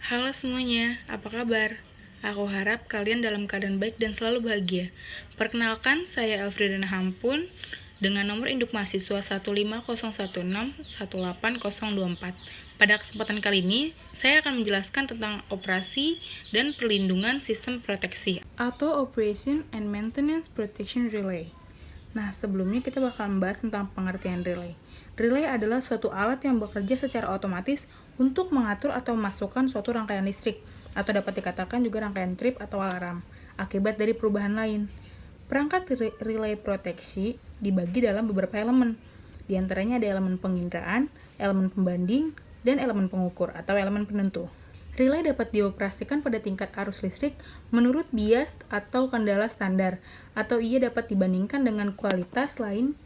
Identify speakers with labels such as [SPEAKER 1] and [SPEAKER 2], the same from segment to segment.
[SPEAKER 1] Halo semuanya, apa kabar? Aku harap kalian dalam keadaan baik dan selalu bahagia. Perkenalkan, saya Elfriedana Hampun dengan nomor induk mahasiswa 15016180024. Pada kesempatan kali ini, saya akan menjelaskan tentang operasi dan perlindungan sistem proteksi atau Operation and Maintenance Protection Relay. Nah, sebelumnya kita bakal membahas tentang pengertian relay. Relay adalah suatu alat yang bekerja secara otomatis untuk mengatur atau memasukkan suatu rangkaian listrik, atau dapat dikatakan juga rangkaian trip atau alarm, akibat dari perubahan lain. Perangkat relay proteksi dibagi dalam beberapa elemen. Di antaranya ada elemen penginderaan, elemen pembanding, dan elemen pengukur atau elemen penentu. Relay dapat dioperasikan pada tingkat arus listrik menurut bias atau kendala standar, atau ia dapat dibandingkan dengan kualitas lain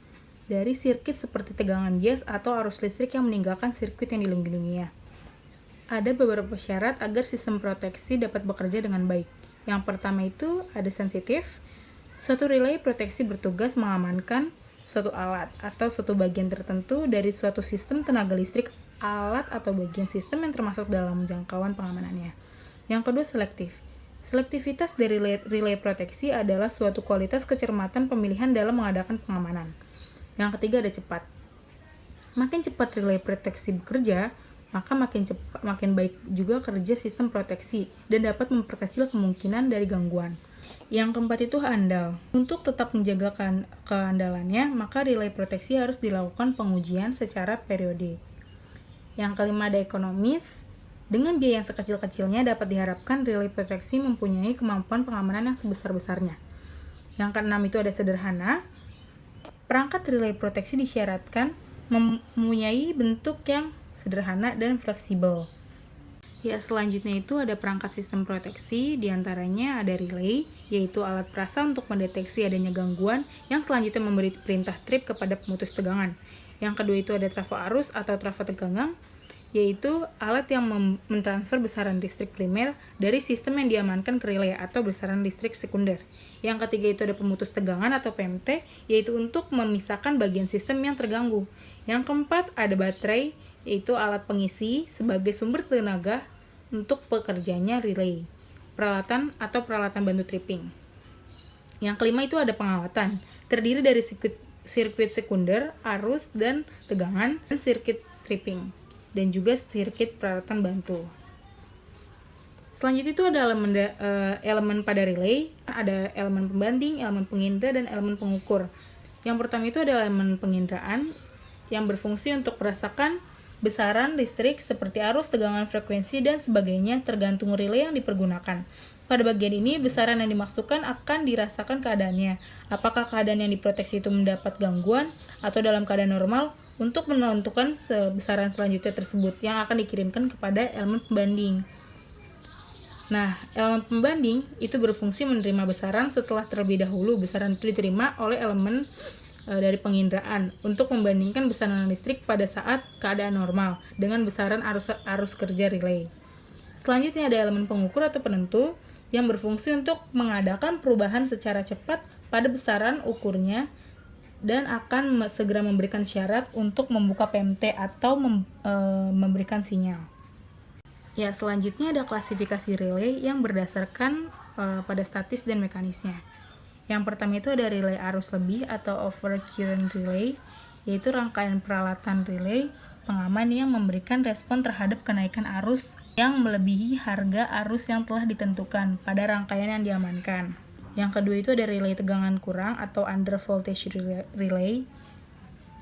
[SPEAKER 1] dari sirkuit seperti tegangan bias atau arus listrik yang meninggalkan sirkuit yang dilindunginya. Ada beberapa syarat agar sistem proteksi dapat bekerja dengan baik. Yang pertama itu ada sensitif. Suatu relay proteksi bertugas mengamankan suatu alat atau suatu bagian tertentu dari suatu sistem tenaga listrik, alat atau bagian sistem yang termasuk dalam jangkauan pengamanannya. Yang kedua, selektif. Selektivitas dari relay proteksi adalah suatu kualitas kecermatan pemilihan dalam mengadakan pengamanan. Yang ketiga, ada cepat. Makin cepat relay proteksi bekerja, maka makin baik juga kerja sistem proteksi dan dapat memperkecil kemungkinan dari gangguan. Yang keempat itu andal. Untuk tetap menjaga keandalannya, maka relay proteksi harus dilakukan pengujian secara periodik. Yang kelima ada ekonomis. Dengan biaya yang sekecil-kecilnya dapat diharapkan relay proteksi mempunyai kemampuan pengamanan yang sebesar-besarnya. Yang keenam itu ada sederhana. Perangkat relay proteksi disyaratkan mempunyai bentuk yang sederhana dan fleksibel. Ya, selanjutnya itu ada perangkat sistem proteksi, diantaranya ada relay, yaitu alat perasa untuk mendeteksi adanya gangguan yang selanjutnya memberi perintah trip kepada pemutus tegangan. Yang kedua itu ada trafo arus atau trafo tegangan, yaitu alat yang mentransfer besaran listrik primer dari sistem yang diamankan ke relay atau besaran listrik sekunder. Yang ketiga itu ada pemutus tegangan atau PMT, yaitu untuk memisahkan bagian sistem yang terganggu. Yang keempat ada baterai, yaitu alat pengisi sebagai sumber tenaga untuk pekerjanya relay, peralatan bantu tripping. Yang kelima itu ada pengawatan, terdiri dari sirkuit sekunder, arus dan tegangan, dan sirkuit tripping, dan juga sirkuit peralatan bantu. Selanjutnya itu ada elemen pada relay, ada elemen pembanding, elemen pengindra, dan elemen pengukur. Yang pertama itu ada elemen penginderaan yang berfungsi untuk merasakan besaran listrik seperti arus, tegangan, frekuensi, dan sebagainya tergantung relay yang dipergunakan. Pada bagian ini, besaran yang dimaksudkan akan dirasakan keadaannya. Apakah keadaan yang diproteksi itu mendapat gangguan atau dalam keadaan normal untuk menentukan besaran selanjutnya tersebut yang akan dikirimkan kepada elemen pembanding. Nah, elemen pembanding itu berfungsi menerima besaran setelah terlebih dahulu besaran itu diterima oleh elemen dari penginderaan untuk membandingkan besaran listrik pada saat keadaan normal dengan besaran arus kerja relay. Selanjutnya ada elemen pengukur atau penentu yang berfungsi untuk mengadakan perubahan secara cepat pada besaran ukurnya dan akan segera memberikan syarat untuk membuka PMT atau memberikan sinyal. Ya, selanjutnya ada klasifikasi relay yang berdasarkan pada statis dan mekanisnya. Yang pertama itu ada relay arus lebih atau overcurrent relay, yaitu rangkaian peralatan relay pengaman yang memberikan respon terhadap kenaikan arus yang melebihi harga arus yang telah ditentukan pada rangkaian yang diamankan. Yang kedua itu ada relay tegangan kurang atau under voltage relay,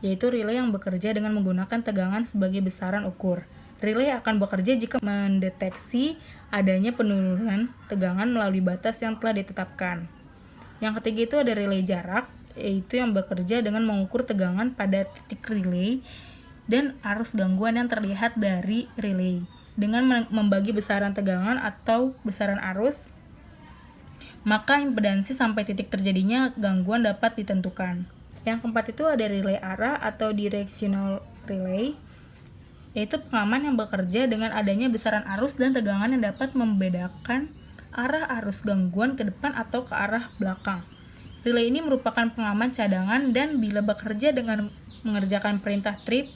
[SPEAKER 1] yaitu relay yang bekerja dengan menggunakan tegangan sebagai besaran ukur. Relay akan bekerja jika mendeteksi adanya penurunan tegangan melalui batas yang telah ditetapkan. Yang ketiga itu ada relay jarak, yaitu yang bekerja dengan mengukur tegangan pada titik relay dan arus gangguan yang terlihat dari relay. Dengan membagi besaran tegangan atau besaran arus, maka impedansi sampai titik terjadinya gangguan dapat ditentukan. Yang keempat itu ada relay arah atau directional relay, yaitu pengaman yang bekerja dengan adanya besaran arus dan tegangan yang dapat membedakan arah arus gangguan ke depan atau ke arah belakang. Relay ini merupakan pengaman cadangan dan bila bekerja dengan mengerjakan perintah trip,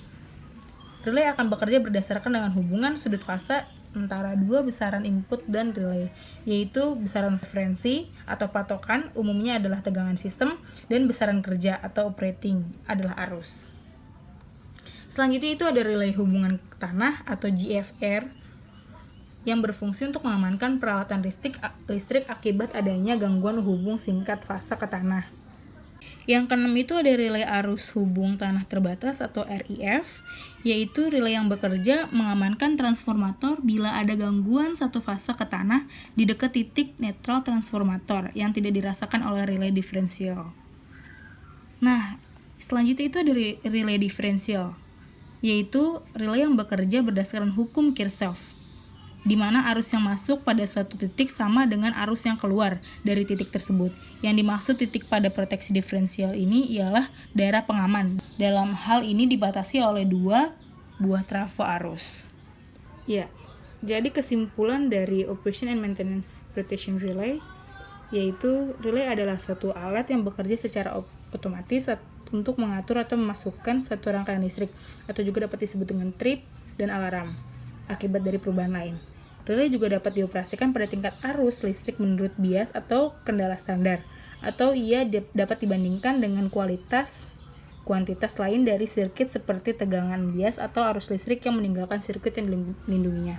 [SPEAKER 1] relay akan bekerja berdasarkan dengan hubungan sudut fasa antara dua besaran input dan relay, yaitu besaran referensi atau patokan umumnya adalah tegangan sistem, dan besaran kerja atau operating adalah arus. Selanjutnya itu ada relay hubungan tanah atau GFR yang berfungsi untuk mengamankan peralatan listrik akibat adanya gangguan hubung singkat fase ke tanah. Yang keenam itu ada relay arus hubung tanah terbatas atau RIF, yaitu relay yang bekerja mengamankan transformator bila ada gangguan satu fase ke tanah di dekat titik netral transformator yang tidak dirasakan oleh relay diferensial. Nah, selanjutnya itu ada relay diferensial, yaitu relay yang bekerja berdasarkan hukum Kirchhoff, di mana arus yang masuk pada suatu titik sama dengan arus yang keluar dari titik tersebut. Yang dimaksud titik pada proteksi diferensial ini ialah daerah pengaman. Dalam hal ini dibatasi oleh dua buah trafo arus. Ya, jadi kesimpulan dari Operation and Maintenance Protection Relay, yaitu relay adalah suatu alat yang bekerja secara otomatis untuk mengatur atau memasukkan suatu rangkaian listrik, atau juga dapat disebut dengan trip dan alarm akibat dari perubahan lain. Relay juga dapat dioperasikan pada tingkat arus listrik menurut bias atau kendala standar, atau ia dapat dibandingkan dengan kuantitas lain dari sirkuit seperti tegangan bias atau arus listrik yang meninggalkan sirkuit yang dilindunginya.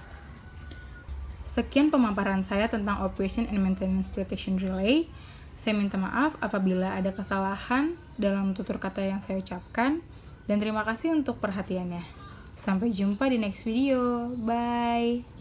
[SPEAKER 1] Sekian pemaparan saya tentang Operation and Maintenance Protection Relay. Saya minta maaf apabila ada kesalahan dalam tutur kata yang saya ucapkan, dan terima kasih untuk perhatiannya. Sampai jumpa di next video. Bye!